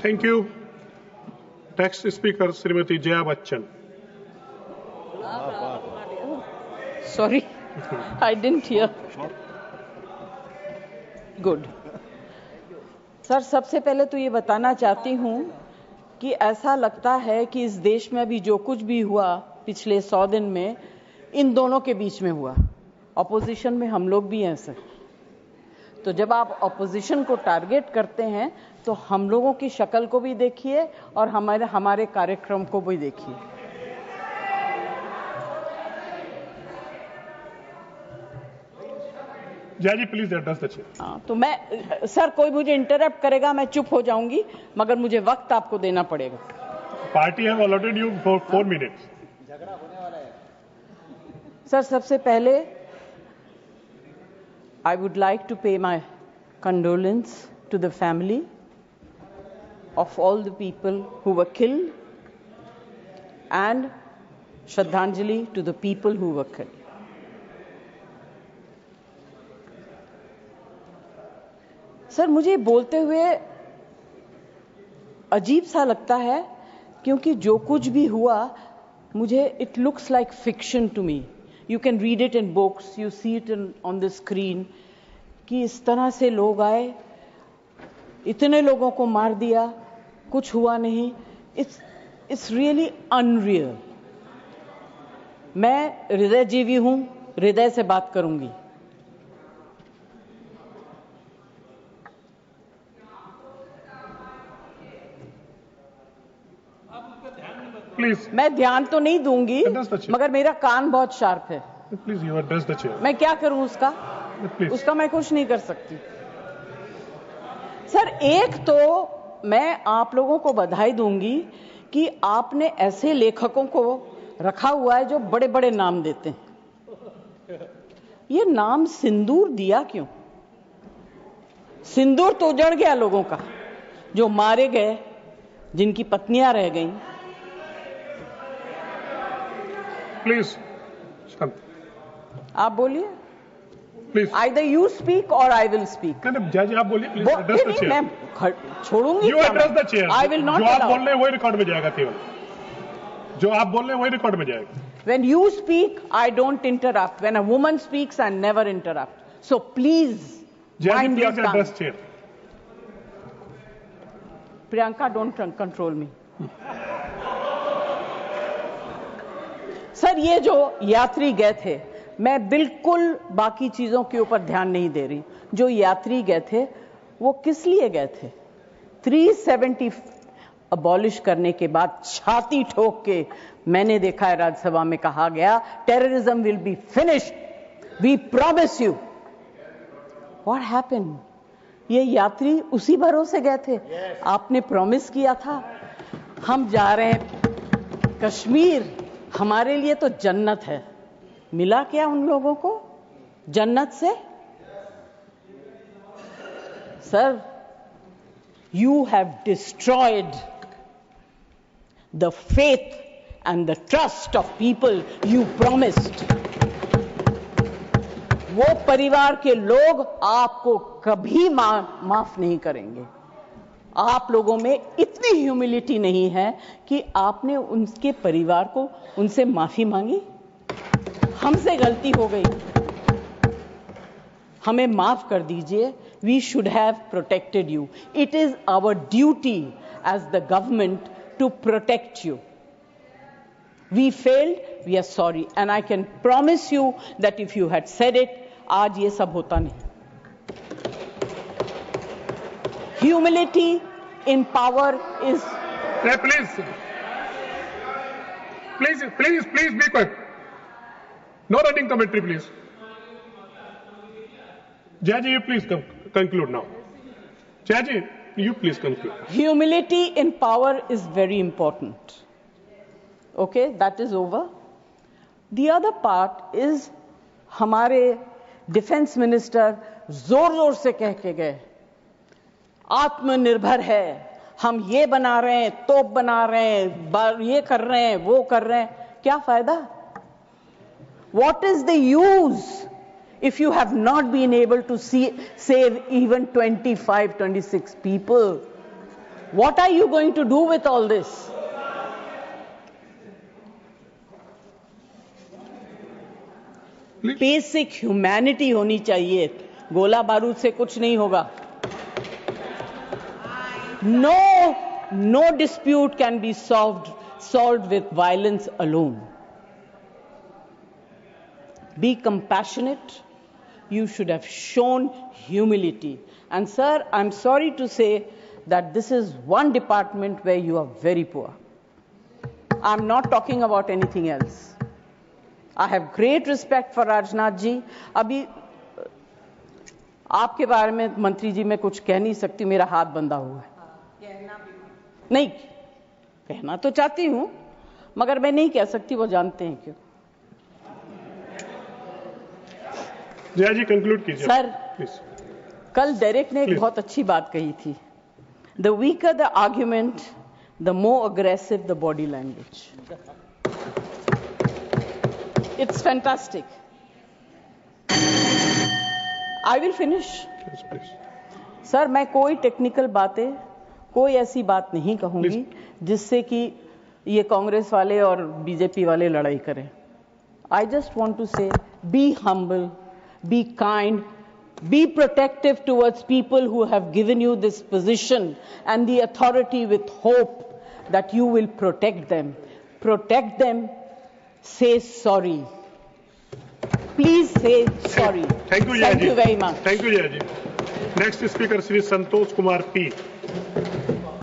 Thank you. Next speaker, Srimati Jaya Bachchan. Sorry, I didn't hear. Good. Sir, सबसे पहले तो ये बताना चाहती हूँ कि ऐसा लगता है कि इस देश में अभी जो कुछ भी हुआ पिछले 100 दिन में इन दोनों के बीच में हुआ। ऑपोजिशन में हम लोग भी हैं सर। तो जब आप ऑपोजिशन को टारगेट करते हैं तो हम लोगों की शक्ल को भी देखिए और हमारे कार्यक्रम को भी देखिए। जय जी, प्लीज एड्रेस द चेयर। तो मैं सर, कोई मुझे इंटरप्ट करेगा मैं चुप हो जाऊंगी, मगर मुझे वक्त आपको देना पड़ेगा। Party have allotted you for 4 minutes. झगड़ा होने वाला है। सर, सबसे पहले I would like to pay my condolence to the family of all the people who were killed and Shraddhanjali to the people who were killed. Sir, मुझे बोलते हुए अजीब सा लगता है क्योंकि जो कुछ भी हुआ मुझे it looks like fiction to me. You can read it in books, you see it on the screen कि इस तरह से लोग आए, इतने लोगों को मार दिया, कुछ हुआ नहीं। It's really unreal. मैं हृदयजीवी हूं, हृदय से बात करूंगी। प्लीज। मैं ध्यान तो नहीं दूंगी, मगर मेरा कान बहुत शार्प है। Please you address the chair. मैं क्या करूं उसका? उसका मैं कुछ नहीं कर सकती। सर, एक तो मैं आप लोगों को बधाई दूंगी कि आपने ऐसे लेखकों को रखा हुआ है जो बड़े बड़े नाम देते हैं। ये नाम सिंदूर दिया क्यों? सिंदूर तो उजड़ गया लोगों का, जो मारे गए, जिनकी पत्नियां रह गईं। प्लीज आप बोलिए। Please. Either you speak or I will speak. नहीं, जज आप बोलिए, प्लीज एड्रेस द चेयर। मैं छोड़ूंगी। You address the chair. I will not जो आप allow. बोल रहे हैं वही रिकॉर्ड में जाएगा। केवल जो आप बोल रहे हैं वही रिकॉर्ड में जाएगा। When you speak, I don't interrupt. When a woman speaks, I never interrupt. So please mind your tongue. Address chair. Priyanka, don't control me. Sir, ये जो यात्री गए थे, मैं बिल्कुल बाकी चीजों के ऊपर ध्यान नहीं दे रही। जो यात्री गए थे वो किस लिए गए थे? 370 अबॉलिश करने के बाद छाती ठोक के मैंने देखा है राज्यसभा में कहा गया, terrorism will be finished, we promise you. What happened? ये यात्री उसी भरोसे गए थे। आपने प्रॉमिस किया था हम जा रहे हैं कश्मीर, हमारे लिए तो जन्नत है। मिला क्या उन लोगों को जन्नत से? Sir, you have destroyed the faith and the trust of people you promised. वो परिवार के लोग आपको कभी माफ नहीं करेंगे। आप लोगों में इतनी ह्यूमिलिटी नहीं है कि आपने उनके परिवार को उनसे माफी मांगी। हमसे गलती हो गई, हमें माफ कर दीजिए। We should have protected you. It is our duty as the government to protect you. We failed, we are sorry, and I can promise you that if you had said it, आज ये सब होता नहीं। Humility in power is. Hey, please be quiet. No running commentary, please. Jayaji, you please conclude now. Jayaji, you please conclude. Humility in power is very important. Okay, that is over. The other part is हमारे defence minister जोर जोर से कह के गए आत्मनिर्भर है, हम ये बना रहे हैं, तोप बना रहे हैं, ये कर रहे हैं, वो कर रहे हैं। क्या फायदा? What is the use if you have not been able to save even 25, 26 people? What are you going to do with all this? Basic humanity होनी चाहिए. गोला बारूद से कुछ नहीं होगा. No dispute can be solved with violence alone. Be compassionate. You should have shown humility. And sir, I'm sorry to say that this is one department where you are very poor. I'm not talking about anything else. I have great respect for Rajnath ji. अभी आपके बारे में मंत्री जी मैं कुछ कह नहीं सकती, मेरा हाथ बंधा हुआ है. नहीं कहना तो चाहती हूं, मगर मैं नहीं कह सकती, वो जानते हैं क्यों. जया जी कंक्लूड कीजिए सर. प्लीज. कल डेरेक ने एक बहुत अच्छी बात कही थी. The weaker the argument, the more aggressive the body language. It's fantastic. I will finish. Yes, please. Sir, मैं कोई टेक्निकल बातें, कोई ऐसी बात नहीं कहूंगी जिससे कि ये कांग्रेस वाले और बीजेपी वाले लड़ाई करें. I just want to say, be humble, be kind, be protective towards people who have given you this position and the authority with hope that you will protect them. Protect them. Say sorry. Please say sorry. Thank you, Jaya ji. Thank you very much. Thank you, Jaya ji. Next speaker, Shri Santosh Kumar P.